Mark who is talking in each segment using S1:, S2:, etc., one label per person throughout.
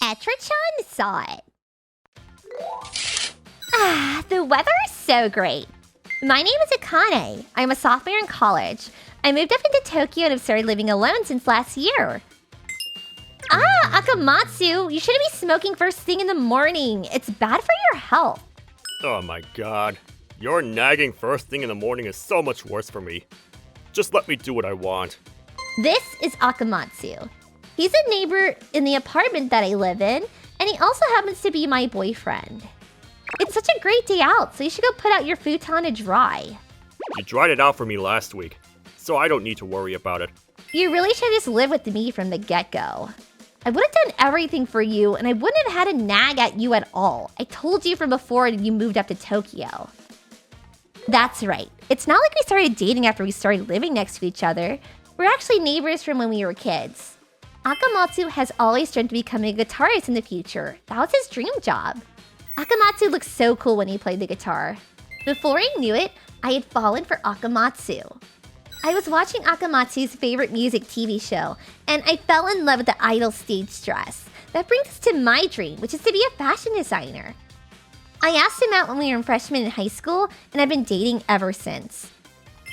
S1: Etra-chan saw it. The weather is so great. My name is Akane. I'm a sophomore in college. I moved up into Tokyo and have started living alone since last year. Akamatsu, you shouldn't be smoking first thing in the morning. It's bad for your health.
S2: Oh my god. Your nagging first thing in the morning is so much worse for me. Just let me do what I want.
S1: This is Akamatsu. He's a neighbor in the apartment that I live in, and he also happens to be my boyfriend. It's such a great day out, so you should go put out your futon to dry.
S2: You dried it out for me last week, so I don't need to worry about it.
S1: You really should just live with me from the get-go. I would have done everything for you, and I wouldn't have had a nag at you at all. I told you from before you moved up to Tokyo. That's right. It's not like we started dating after we started living next to each other. We're actually neighbors from when we were kids. Akamatsu has always dreamt of becoming a guitarist in the future. That was his dream job. Akamatsu looked so cool when he played the guitar. Before I knew it, I had fallen for Akamatsu. I was watching Akamatsu's favorite music TV show, and I fell in love with the idol stage dress. That brings us to my dream, which is to be a fashion designer. I asked him out when we were freshmen in high school, and I've been dating ever since.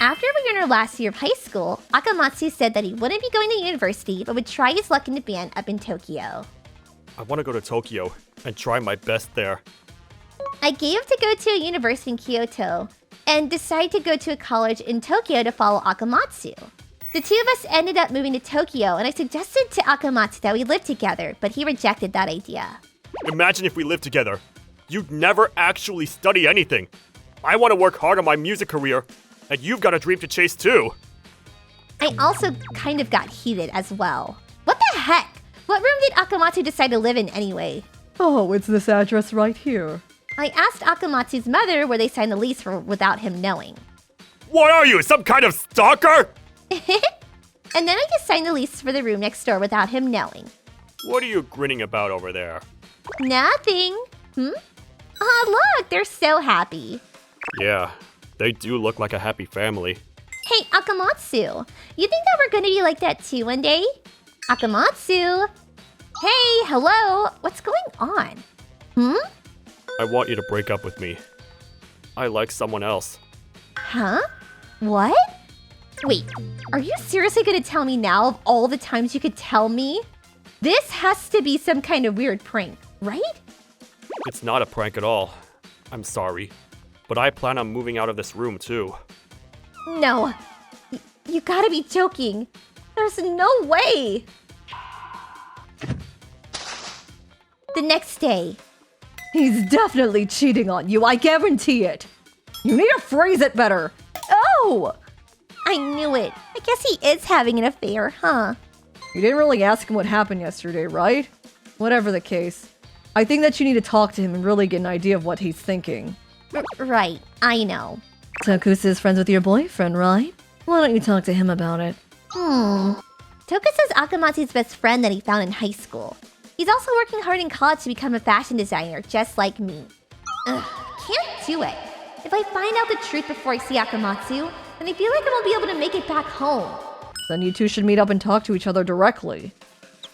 S1: After we were in our last year of high school, Akamatsu said that he wouldn't be going to university, but would try his luck in the band up in Tokyo.
S2: I want to go to Tokyo and try my best there.
S1: I gave up to go to a university in Kyoto, and decided to go to a college in Tokyo to follow Akamatsu. The two of us ended up moving to Tokyo, and I suggested to Akamatsu that we live together, but he rejected that idea.
S2: Imagine if we lived together. You'd never actually study anything. I want to work hard on my music career, and you've got a dream to chase too.
S1: I also kind of got heated as well. What the heck? What room did Akamatsu decide to live in anyway?
S3: Oh, it's this address right here.
S1: I asked Akamatsu's mother where they signed the lease for without him knowing.
S2: What are you, some kind of stalker?
S1: And then I just signed the lease for the room next door without him knowing.
S2: What are you grinning about over there?
S1: Nothing. Look, they're so happy.
S2: Yeah, they do look like a happy family.
S1: Hey, Akamatsu, you think that we're gonna be like that too one day? Akamatsu? Hey, hello, what's going on?
S2: I want you to break up with me. I like someone else.
S1: Huh? What? Wait, are you seriously gonna tell me now of all the times you could tell me? This has to be some kind of weird prank, right?
S2: It's not a prank at all. I'm sorry. But I plan on moving out of this room too.
S1: No. You gotta be joking. There's no way. The next day.
S3: He's definitely cheating on you, I guarantee it. You need to phrase it better. Oh!
S1: I knew it. I guess he is having an affair, huh?
S3: You didn't really ask him what happened yesterday, right? Whatever the case. I think that you need to talk to him and really get an idea of what he's thinking.
S1: Right, I know.
S3: Tokusa's friends with your boyfriend, right? Why don't you talk to him about it?
S1: Tokusa's Akamatsu's best friend that he found in high school. He's also working hard in college to become a fashion designer, just like me. Can't do it. If I find out the truth before I see Akamatsu, then I feel like I won't be able to make it back home.
S3: Then you two should meet up and talk to each other directly.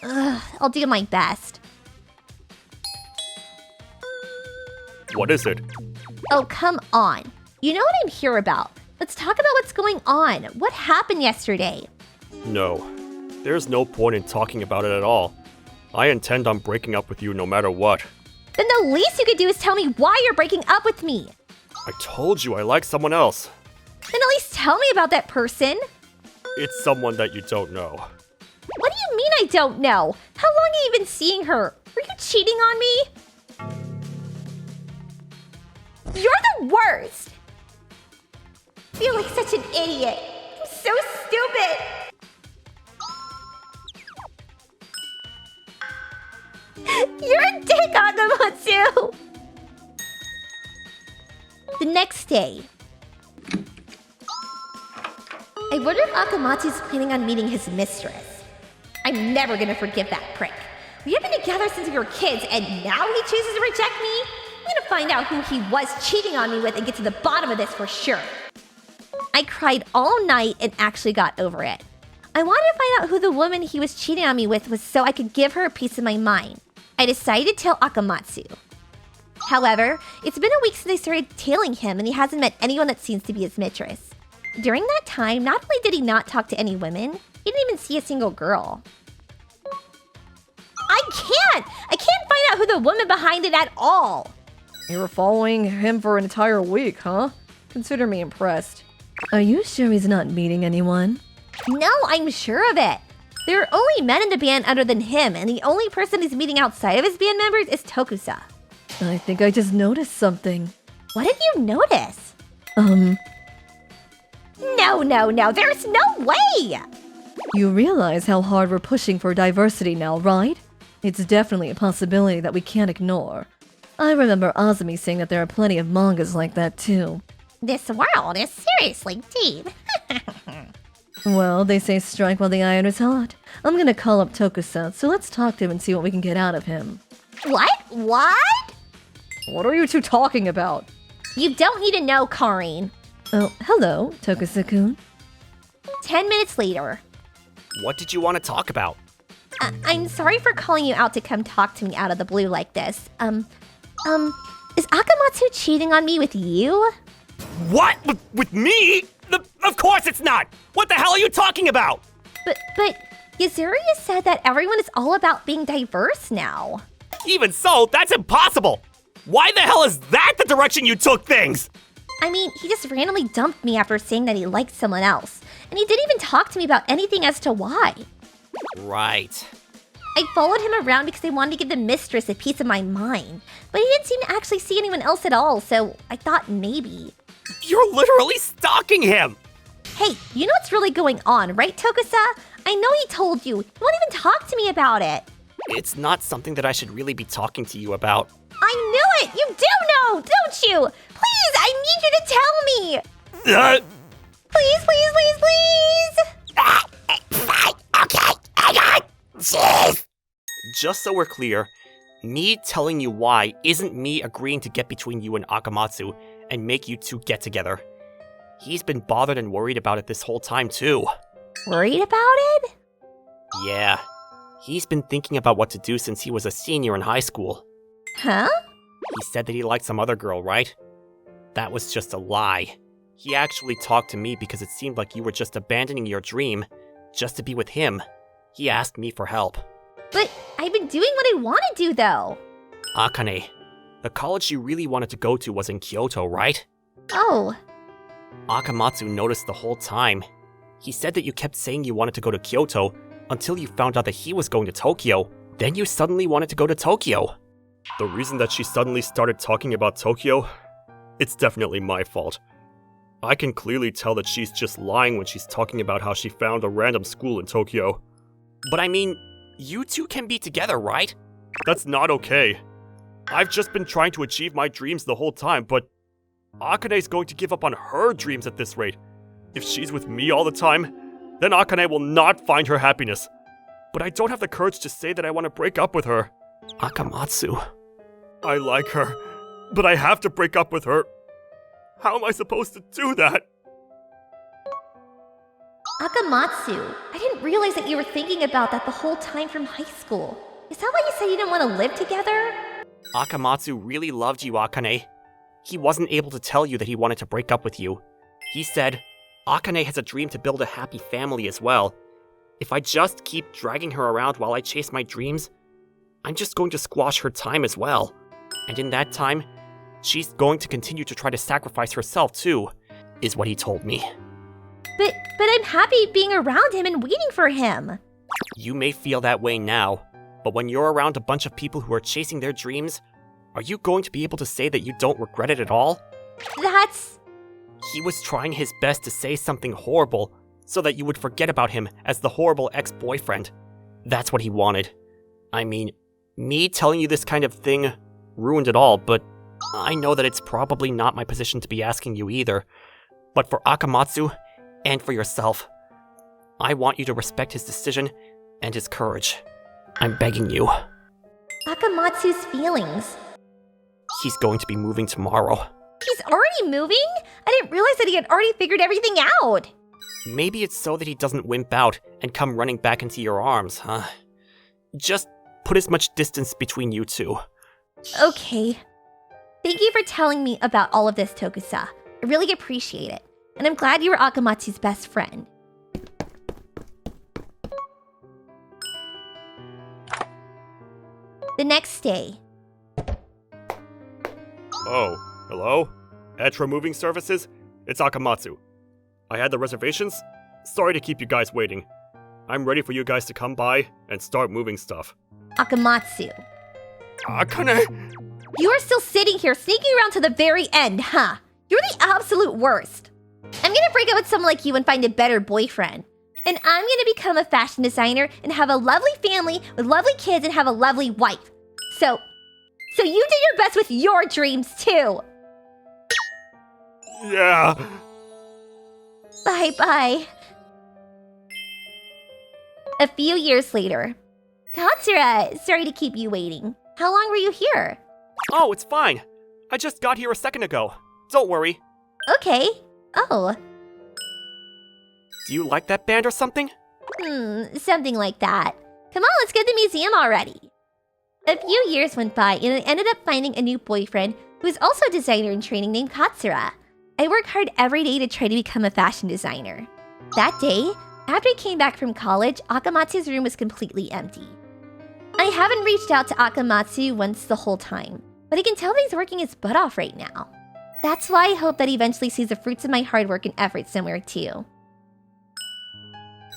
S1: I'll do my best.
S2: What is it?
S1: Oh, come on. You know what I'm here about. Let's talk about what's going on. What happened yesterday?
S2: No. There's no point in talking about it at all. I intend on breaking up with you no matter what.
S1: Then the least you could do is tell me why you're breaking up with me.
S2: I told you I like someone else.
S1: Then at least tell me about that person.
S2: It's someone that you don't know.
S1: What do you mean I don't know? How long have you been seeing her? Were you cheating on me? You're the worst! I feel like such an idiot. I'm so stupid. You're a dick, Akamatsu! The next day. I wonder if Akamatsu's planning on meeting his mistress. I'm never gonna forgive that prick. We have been together since we were kids, and now he chooses to reject me? I'm gonna find out who he was cheating on me with and get to the bottom of this for sure. I cried all night and actually got over it. I wanted to find out who the woman he was cheating on me with was so I could give her a piece of my mind. I decided to tell Akamatsu. However, it's been a week since I started tailing him and he hasn't met anyone that seems to be his mistress. During that time, not only did he not talk to any women, he didn't even see a single girl. I can't find out who the woman behind it at all.
S3: You were following him for an entire week, huh? Consider me impressed. Are you sure he's not meeting anyone?
S1: No, I'm sure of it. There are only men in the band other than him, and the only person he's meeting outside of his band members is Tokusa.
S3: I think I just noticed something.
S1: What did you notice? No, there's no way!
S3: You realize how hard we're pushing for diversity now, right? It's definitely a possibility that we can't ignore. I remember Azumi saying that there are plenty of mangas like that too.
S1: This world is seriously deep.
S3: Well, they say strike while the iron is hot. I'm gonna call up Tokusa, so let's talk to him and see what we can get out of him.
S1: What?
S3: What are you two talking about?
S1: You don't need to know, Karin.
S3: Oh, hello, Tokusa-kun.
S1: 10 minutes later.
S2: What did you want to talk about?
S1: I'm sorry for calling you out to come talk to me out of the blue like this. Is Akamatsu cheating on me with you?
S2: What? With me? Of course it's not! What the hell are you talking about?
S1: But Yuzuriya said that everyone is all about being diverse now.
S2: Even so, that's impossible! Why the hell is that the direction you took things?
S1: I mean, he just randomly dumped me after saying that he liked someone else. And he didn't even talk to me about anything as to why.
S2: Right.
S1: I followed him around because I wanted to give the mistress a piece of my mind. But he didn't seem to actually see anyone else at all, so I thought maybe.
S2: You're literally stalking him!
S1: Hey, you know what's really going on, right, Tokusa? I know he told you. He won't even talk to me about it.
S2: It's not something that I should really be talking to you about.
S1: I knew it! You do know, don't you? Please, I need you to tell me! Please, please, please, please!
S2: Okay, hang on! Jeez! Just so we're clear, me telling you why isn't me agreeing to get between you and Akamatsu and make you two get together. He's been bothered and worried about it this whole time too.
S1: Worried about it?
S2: Yeah. He's been thinking about what to do since he was a senior in high school.
S1: Huh?
S2: He said that he liked some other girl, right? That was just a lie. He actually talked to me because it seemed like you were just abandoning your dream just to be with him. He asked me for help.
S1: But I've been doing what I want to do, though.
S2: Akane, the college you really wanted to go to was in Kyoto, right?
S1: Oh.
S2: Akamatsu noticed the whole time. He said that you kept saying you wanted to go to Kyoto until you found out that he was going to Tokyo. Then you suddenly wanted to go to Tokyo. The reason that she suddenly started talking about Tokyo, it's definitely my fault. I can clearly tell that she's just lying when she's talking about how she found a random school in Tokyo. But I mean, you two can be together, right? That's not okay. I've just been trying to achieve my dreams the whole time, but Akane's going to give up on her dreams at this rate. If she's with me all the time, then Akane will not find her happiness. But I don't have the courage to say that I want to break up with her. Akamatsu. I like her, but I have to break up with her. How am I supposed to do that?
S1: Akamatsu, I didn't realize that you were thinking about that the whole time from high school. Is that why you said you didn't want to live together?
S2: Akamatsu really loved you, Akane. He wasn't able to tell you that he wanted to break up with you. He said, Akane has a dream to build a happy family as well. If I just keep dragging her around while I chase my dreams, I'm just going to squash her time as well. And in that time, she's going to continue to try to sacrifice herself too, is what he told me.
S1: But I'm happy being around him and waiting for him.
S2: You may feel that way now, but when you're around a bunch of people who are chasing their dreams, are you going to be able to say that you don't regret it at all?
S1: That's...
S2: He was trying his best to say something horrible so that you would forget about him as the horrible ex-boyfriend. That's what he wanted. I mean, me telling you this kind of thing ruined it all, but I know that it's probably not my position to be asking you either. But for Akamatsu, and for yourself, I want you to respect his decision and his courage. I'm begging you.
S1: Akamatsu's feelings.
S2: He's going to be moving tomorrow.
S1: He's already moving? I didn't realize that he had already figured everything out.
S2: Maybe it's so that he doesn't wimp out and come running back into your arms, huh? Just put as much distance between you two.
S1: Okay. Thank you for telling me about all of this, Tokusa. I really appreciate it. And I'm glad you were Akamatsu's best friend. The next day.
S2: Oh, hello? Etra Moving Services? It's Akamatsu. I had the reservations? Sorry to keep you guys waiting. I'm ready for you guys to come by and start moving stuff.
S1: Akamatsu.
S2: Akane!
S1: You are still sitting here sneaking around to the very end, huh? You're the absolute worst. I'm gonna break up with someone like you and find a better boyfriend. And I'm gonna become a fashion designer and have a lovely family with lovely kids and have a lovely wife. So you did your best with your dreams too.
S2: Yeah.
S1: Bye-bye. A few years later. Katsura, sorry to keep you waiting. How long were you here?
S2: Oh, it's fine. I just got here a second ago. Don't worry.
S1: Okay. Oh.
S2: Do you like that band or something?
S1: Something like that. Come on, let's go to the museum already. A few years went by and I ended up finding a new boyfriend who is also a designer in training named Katsura. I work hard every day to try to become a fashion designer. That day, after I came back from college, Akamatsu's room was completely empty. I haven't reached out to Akamatsu once the whole time, but I can tell that he's working his butt off right now. That's why I hope that he eventually sees the fruits of my hard work and efforts somewhere too.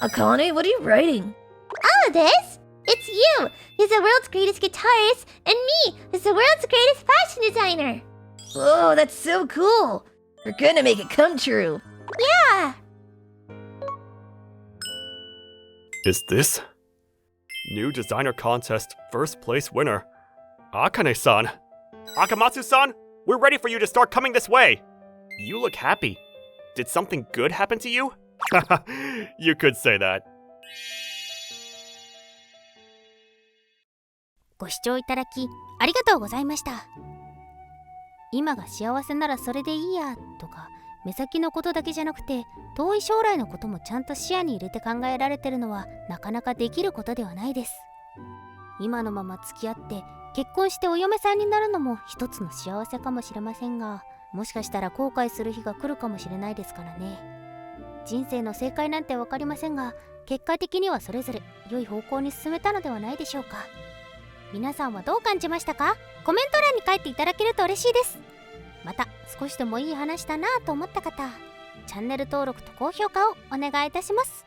S3: Akane, what are you writing?
S1: Oh, this? It's you! He's the world's greatest guitarist, and me, who's the world's greatest fashion designer!
S3: Oh, that's so cool! We're gonna make it come true!
S1: Yeah!
S2: Is this? New designer contest first place winner. Akane-san! Akamatsu-san! We're ready for you to start coming this way! You look happy. Did something good happen to you? You could say that.
S4: ご視聴いただきありがとうございました。今が幸せならそれでいいやとか、目先のことだけじゃなくて遠い将来のこともちゃんと視野に入れて考えられてるのはなかなかできることではないです。今のまま付き合って結婚してお嫁さんになるのも一つの幸せかもしれませんが、もしかしたら後悔する日が来るかもしれないですからね。人生の正解なんて分かりませんが、結果的にはそれぞれ良い方向に進めたのではないでしょうか。皆さんはどう感じましたか？コメント欄に書いていただけると嬉しいです。また少しでもいい話だなと思った方、チャンネル登録と高評価をお願いいたします。